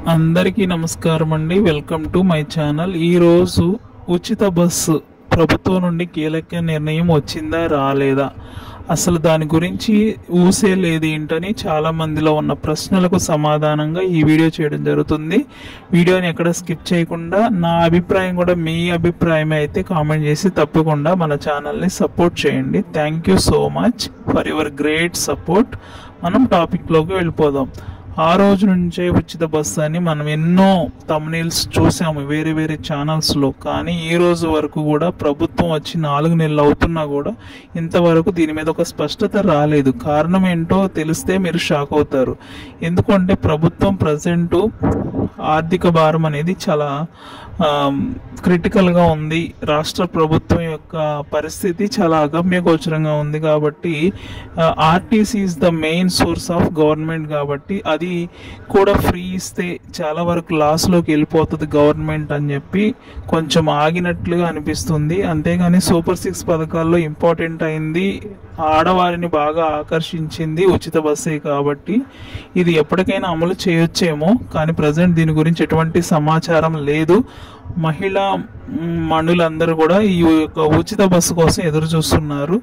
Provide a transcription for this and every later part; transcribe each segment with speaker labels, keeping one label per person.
Speaker 1: అందరికీ నమస్కారం అండి. Welcome to my channel. ఈరోజు ఉచిత బస్సు ప్రభుత్వం నుండి కీలక నిర్ణయం వచ్చిందా రాలేదా, అసలు దాని గురించి ఊసే లేదు ఏంటని చాలా మందిలో ఉన్న ప్రశ్నలకు సమాధానంగా ఈ వీడియో చేయడం జరుగుతుంది. వీడియోని ఎక్కడ స్కిప్ చేయకుండా నా అభిప్రాయం కూడా మీ అభిప్రాయం అయితే కామెంట్ చేసి తప్పకుండా మన ఛానల్ని సపోర్ట్ చేయండి. Thank you so much for your great support. మనం టాపిక్లోకి వెళ్ళిపోదాం. ఆ రోజు నుంచే ఉచిత బస్సు అని మనం ఎన్నో థంబ్నెయిల్స్ చూసాము వేరే వేరే ఛానల్స్లో. కానీ ఈ రోజు వరకు కూడా ప్రభుత్వం వచ్చి 4 నెలలు అవుతున్నా కూడా ఇంతవరకు దీని మీద ఒక స్పష్టత రాలేదు. కారణం ఏంటో తెలిస్తే మీరు షాక్ అవుతారు. ఎందుకంటే ప్రభుత్వం ప్రజెంట్ ఆర్థిక భారం అనేది చాలా క్రిటికల్గా ఉంది. రాష్ట్ర ప్రభుత్వం యొక్క పరిస్థితి చాలా అగమ్యగోచరంగా ఉంది. కాబట్టి RTC is the main source of government. కాబట్టి అది కూడా ఫ్రీ ఇస్తే చాలా వరకు లాస్లోకి వెళ్ళిపోతుంది గవర్నమెంట్ అని చెప్పి కొంచెం ఆగినట్లుగా అనిపిస్తుంది. అంతేగాని సూపర్ 6 పథకాల్లో ఇంపార్టెంట్ అయింది, ఆడవారిని బాగా ఆకర్షించింది ఉచిత బస్సే. కాబట్టి ఇది ఎప్పటికైనా అమలు చేయొచ్చేమో, కానీ ప్రజెంట్ దీని గురించి ఎటువంటి సమాచారం లేదు. మహిళా మనులందరూ కూడా ఈ యొక్క ఉచిత బస్సు కోసం ఎదురు చూస్తున్నారు.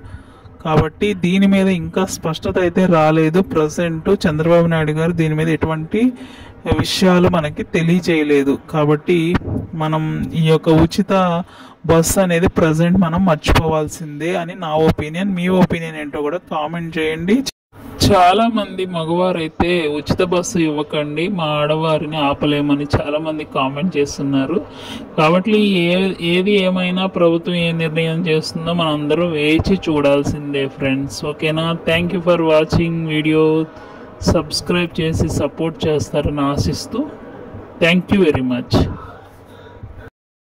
Speaker 1: కాబట్టి దీని మీద ఇంకా స్పష్టత అయితే రాలేదు. ప్రజెంట్ చంద్రబాబు నాయుడు గారు దీని మీద ఎటువంటి విషయాలు మనకి తెలియజేయలేదు. కాబట్టి మనం ఈ యొక్క ఉచిత బస్సు అనేది ప్రజెంట్ మనం మర్చిపోవాల్సిందే అని నా ఒపీనియన్. మీ ఒపీనియన్ ఏంటో కూడా కామెంట్ చేయండి. చాలా మంది మగవారు అయితే ఉచిత బస్సు ఇవ్వకండి, మా ఆడవారిని ఆపలేమని చాలా మంది కామెంట్ చేస్తున్నారు. కాబట్టి ఏది ఏమైనా ప్రభుత్వం ఏ నిర్ణయం చేస్తుందో మనం అందరూ వేచి చూడాల్సిందే ఫ్రెండ్స్. ఓకేనా? Thank you for watching video. Subscribe చేసి సపోర్ట్ చేస్తారని ఆశిస్తూ థ్యాంక్ యూ వెరీ మచ్.